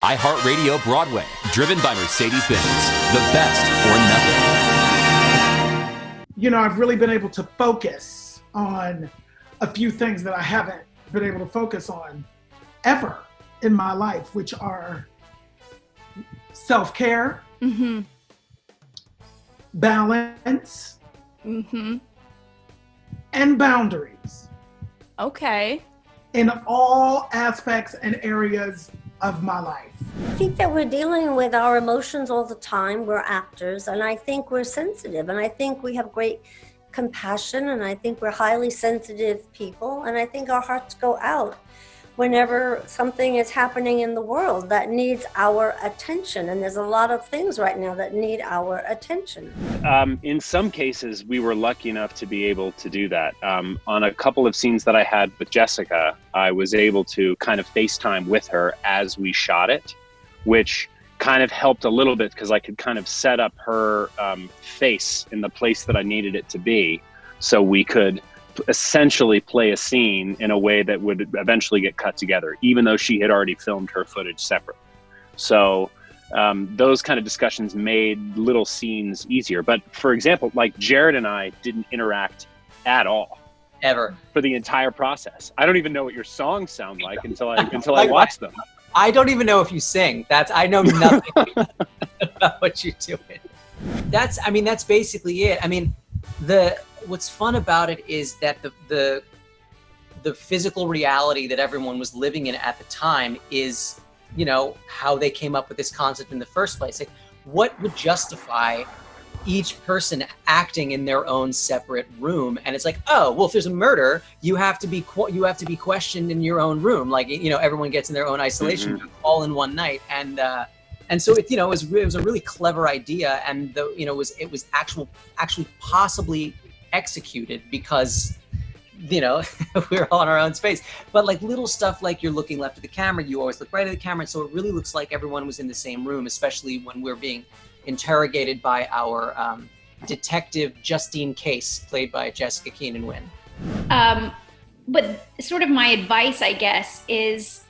iHeartRadio Broadway, driven by Mercedes-Benz. The best or nothing. You know, I've really been able to focus on a few things that I haven't been able to focus on ever in my life, which are self-care, balance, and boundaries. Okay. In all aspects and areas of my life. I think that we're dealing with our emotions all the time. We're actors, and I think we're sensitive, and I think we have great compassion, and I think we're highly sensitive people, and I think our hearts go out whenever something is happening in the world that needs our attention. And there's a lot of things right now that need our attention. In some cases, we were lucky enough to be able to do that. On a couple of scenes that I had with Jessica, I was able to kind of FaceTime with her as we shot it, which kind of helped a little bit because I could kind of set up her face in the place that I needed it to be, so we could essentially play a scene in a way that would eventually get cut together, even though she had already filmed her footage separately. So those kind of discussions made little scenes easier. But for example, like Jared and I didn't interact at all. Ever. For the entire process. I don't even know what your songs sound like until I watch them. I don't even know if you sing. I know nothing about what you're doing. That's basically it. I mean, what's fun about it is that the physical reality that everyone was living in at the time is, you know, how they came up with this concept in the first place. Like, what would justify each person acting in their own separate room? And it's like, oh, well, if there's a murder, you have to be questioned in your own room. Like, you know, everyone gets in their own isolation all in one night. And so it, you know, it was a really clever idea, and it was actually possibly executed because, you know, we were all in our own space. But like little stuff like you're looking left of the camera, you always look right at the camera, and so it really looks like everyone was in the same room, especially when we're being interrogated by our detective Justine Case, played by Jessica Keenan-Wynn. But sort of my advice, I guess, is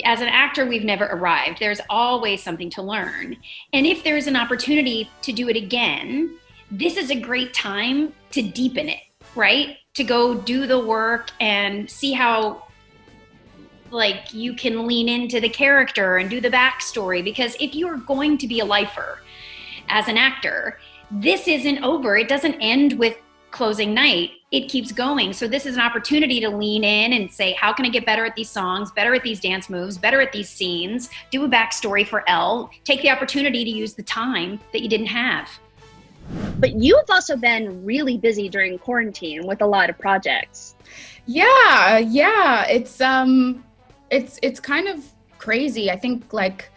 as an actor, we've never arrived. There's always something to learn. And if there's an opportunity to do it again, this is a great time to deepen it, right? To go do the work and see how, like, you can lean into the character and do the backstory. Because if you're going to be a lifer as an actor, this isn't over. It doesn't end with closing night. It keeps going. So this is an opportunity to lean in and say, how can I get better at these songs, better at these dance moves, better at these scenes, do a backstory for Elle, take the opportunity to use the time that you didn't have. But you've also been really busy during quarantine with a lot of projects. Yeah. It's kind of crazy. I think like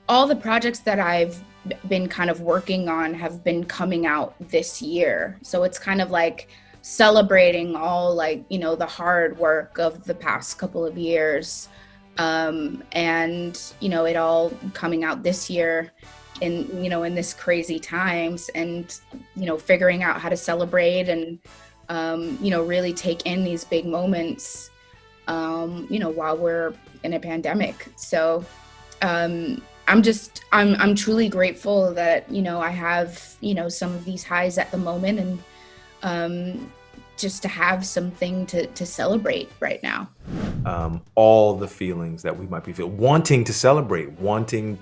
all the projects that I've been kind of working on have been coming out this year. So it's kind of like celebrating all, like, you know, the hard work of the past couple of years. And, you know, it all coming out this year in, you know, in this crazy times, and, you know, figuring out how to celebrate and, you know, really take in these big moments, you know, while we're in a pandemic. So, I'm truly grateful that, you know, I have, you know, some of these highs at the moment, and just to have something to celebrate right now. All the feelings that we might be feeling, wanting to celebrate, wanting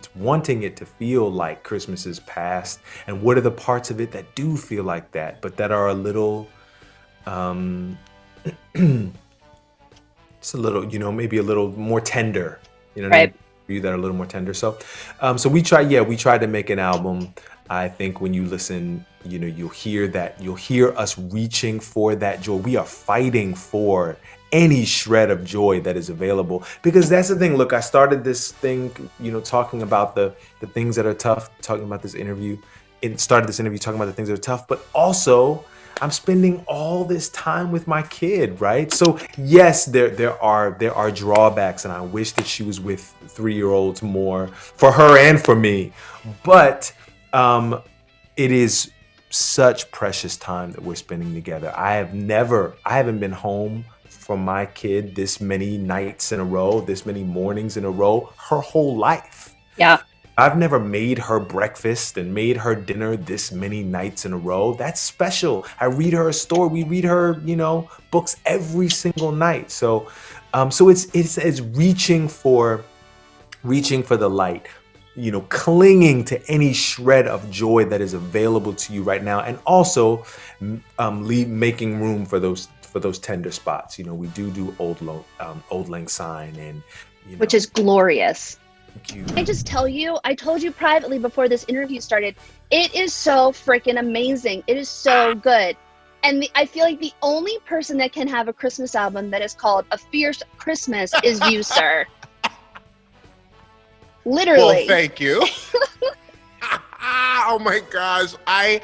it to feel like Christmas is past, and what are the parts of it that do feel like that, but that are a little, just a little, you know, maybe a little more tender, you know what I mean? You that are a little more tender. So we tried to make an album. I think when you listen, you know, you'll hear us reaching for that joy. We are fighting for any shred of joy that is available, because that's the thing. Look, I started this thing, you know, talking about the things that are tough, talking about this interview. It started this interview talking about the things that are tough, but also I'm spending all this time with my kid, right? So yes, there are drawbacks, and I wish that she was with 3-year-olds more for her and for me. But it is such precious time that we're spending together. I haven't been home from my kid this many nights in a row, this many mornings in a row, her whole life. Yeah. I've never made her breakfast and made her dinner this many nights in a row. That's special. I read her a story. We read her, books every single night. So, so it's reaching for the light, clinging to any shred of joy that is available to you right now, and also making room for those tender spots. We do Old Lang Syne, and which is glorious. Thank you. I just tell you, I told you privately before this interview started, it is so freaking amazing. It is so good. And I feel like the only person that can have a Christmas album that is called A Fierce Christmas is you, sir. Literally. Well, thank you. Oh my gosh. I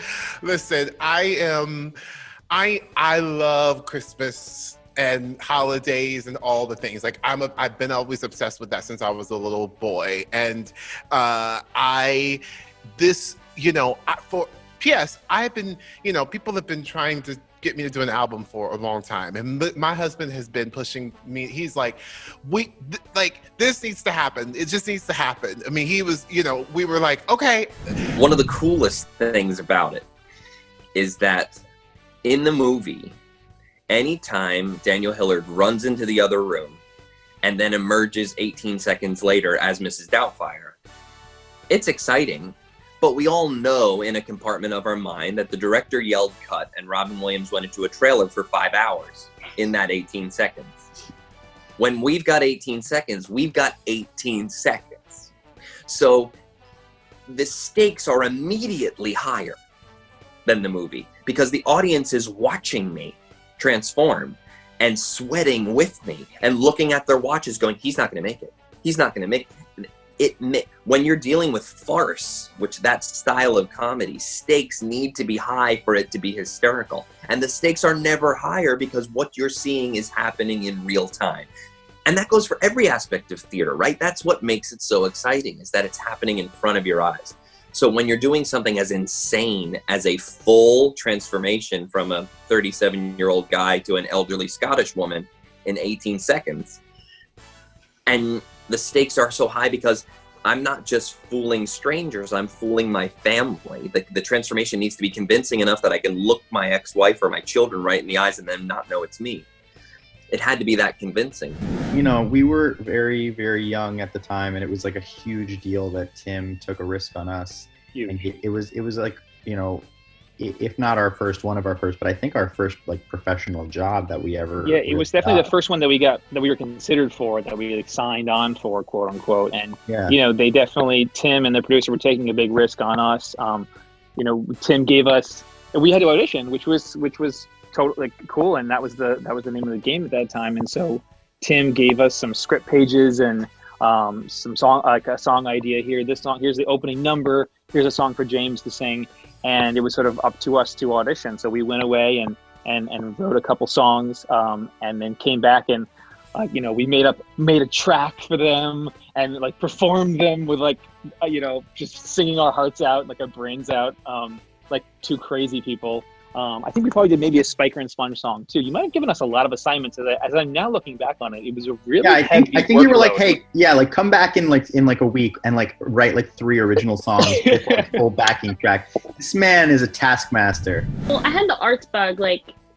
love Christmas and holidays and all the things. Like I've been always obsessed with that since I was a little boy. And for P.S. I've been, people have been trying to get me to do an album for a long time. And my husband has been pushing me. He's like, this needs to happen. It just needs to happen. I mean, he was, we were like, okay. One of the coolest things about it is that in the movie, anytime Daniel Hillard runs into the other room and then emerges 18 seconds later as Mrs. Doubtfire, it's exciting, but we all know in a compartment of our mind that the director yelled cut and Robin Williams went into a trailer for 5 hours in that 18 seconds. When we've got 18 seconds, we've got 18 seconds. So the stakes are immediately higher than the movie because the audience is watching me transform and sweating with me and looking at their watches going, he's not going to make it. He's not going to make it. When you're dealing with farce, which that style of comedy, stakes need to be high for it to be hysterical. And the stakes are never higher because what you're seeing is happening in real time. And that goes for every aspect of theater, right? That's what makes it so exciting, is that it's happening in front of your eyes. So when you're doing something as insane as a full transformation from a 37-year-old guy to an elderly Scottish woman in 18 seconds, and the stakes are so high because I'm not just fooling strangers, I'm fooling my family. The transformation needs to be convincing enough that I can look my ex-wife or my children right in the eyes and then not know it's me. It had to be that convincing. We were very, very young at the time, and it was like a huge deal that Tim took a risk on us. And it was like, if not our first, one of our first, but I think our first like professional job that we ever. Yeah, it was definitely the first one that we got, that we were considered for, that we signed on for, quote unquote. And they definitely, Tim and the producer were taking a big risk on us. Tim gave us, we had to audition, which was totally cool, and that was the name of the game at that time. And so Tim gave us some script pages and some song, like a song idea here. This song, here's the opening number. Here's a song for James to sing, and it was sort of up to us to audition. So we went away and wrote a couple songs, and then came back and we made a track for them and like performed them with just singing our hearts out, like our brains out, like two crazy people. I think we probably did maybe a Spiker and Sponge song too. You might have given us a lot of assignments. As I'm now looking back on it, it was a really I think heavy you were like, workload. hey, come back in a week and write 3 original songs with full backing track. This man is a taskmaster. Well, I had the arts bug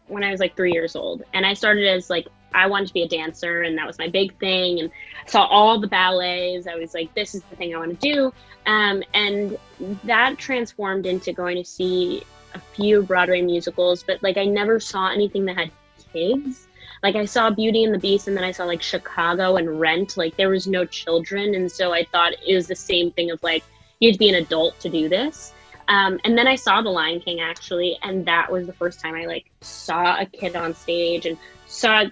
when I was 3 years old, and I started as I wanted to be a dancer, and that was my big thing. And I saw all the ballets. I was like, this is the thing I want to do. And that transformed into going to see a few Broadway musicals, but I never saw anything that had kids. I saw Beauty and the Beast, and then I saw Chicago and Rent. There was no children, and so I thought it was the same thing of you have to be an adult to do this. And then I saw The Lion King actually, and that was the first time I saw a kid on stage and saw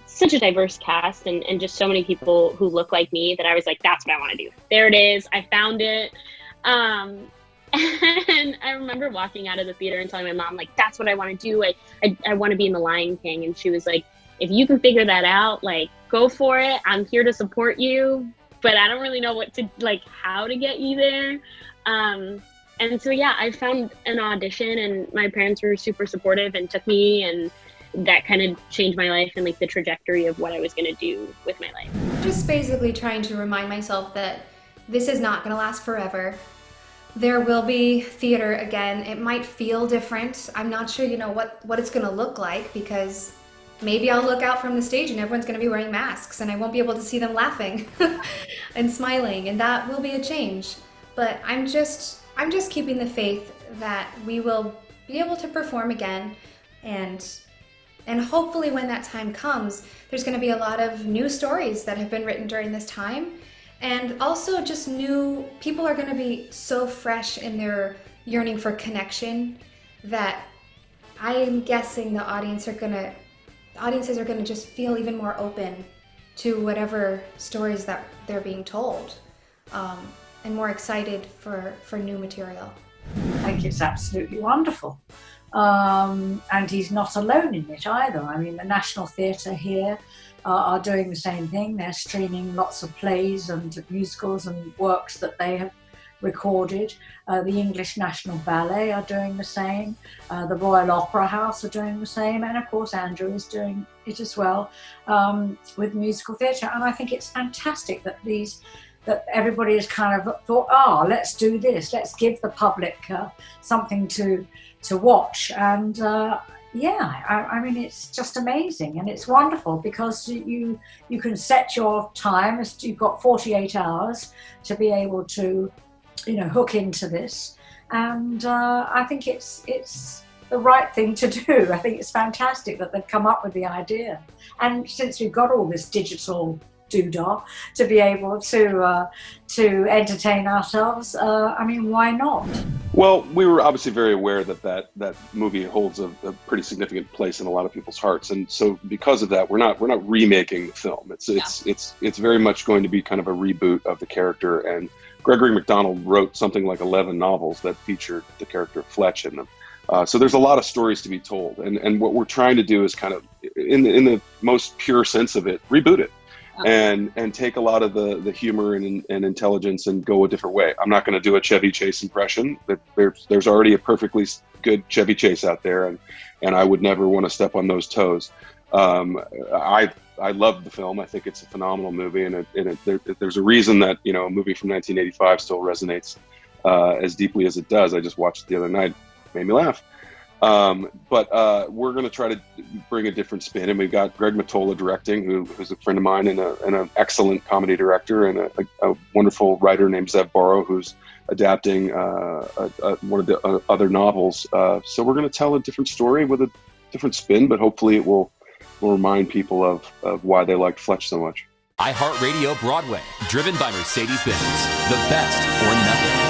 such a diverse cast and just so many people who look like me that I was like, that's what I want to do. There it is. I found it. And I remember walking out of the theater and telling my mom, that's what I want to do. I want to be in The Lion King. And she was like, if you can figure that out, go for it. I'm here to support you, but I don't really know what to, how to get you there. And so, yeah, I found an audition, and my parents were super supportive and took me, and that kind of changed my life and the trajectory of what I was going to do with my life. Just basically trying to remind myself that this is not going to last forever. There will be theater again. It might feel different. I'm not sure, what it's going to look like, because maybe I'll look out from the stage and everyone's going to be wearing masks and I won't be able to see them laughing and smiling, and that will be a change. But I'm just keeping the faith that we will be able to perform again, and hopefully when that time comes, there's going to be a lot of new stories that have been written during this time, and also just new people are going to be so fresh in their yearning for connection that I am guessing the audiences are going to just feel even more open to whatever stories that they're being told, and more excited for new material. I think it's absolutely wonderful. And he's not alone in it either. I mean, the National Theatre here are doing the same thing. They're streaming lots of plays and musicals and works that they have recorded. The English National Ballet are doing the same. The Royal Opera House are doing the same. And of course, Andrew is doing it as well with musical theatre. And I think it's fantastic that that everybody has kind of thought, let's do this. Let's give the public something to watch. And I mean, it's just amazing, and it's wonderful because you can set your time. You've got 48 hours to be able to, hook into this, and I think it's the right thing to do. I think it's fantastic that they've come up with the idea, and since we've got all this digital doodah to be able to entertain ourselves, I mean, why not? Well, we were obviously very aware that movie holds a pretty significant place in a lot of people's hearts, and so because of that, we're not remaking the film. It's very much going to be kind of a reboot of the character. And Gregory MacDonald wrote something like 11 novels that featured the character Fletch in them. So there's a lot of stories to be told, and what we're trying to do is kind of, in the most pure sense of it, reboot it. And take a lot of the humor and intelligence and go a different way. I'm not going to do a Chevy Chase impression. There's already a perfectly good Chevy Chase out there, and I would never want to step on those toes. I love the film. I think it's a phenomenal movie, and there's a reason that a movie from 1985 still resonates as deeply as it does. I just watched it the other night. Made me laugh. But we're going to try to bring a different spin, and we've got Greg Mottola directing, who's a friend of mine and an excellent comedy director, and a wonderful writer named Zev Barrow, who's adapting one of the other novels. So we're going to tell a different story with a different spin, but hopefully it will remind people of why they liked Fletch so much. iHeartRadio Broadway, driven by Mercedes-Benz. The best or nothing.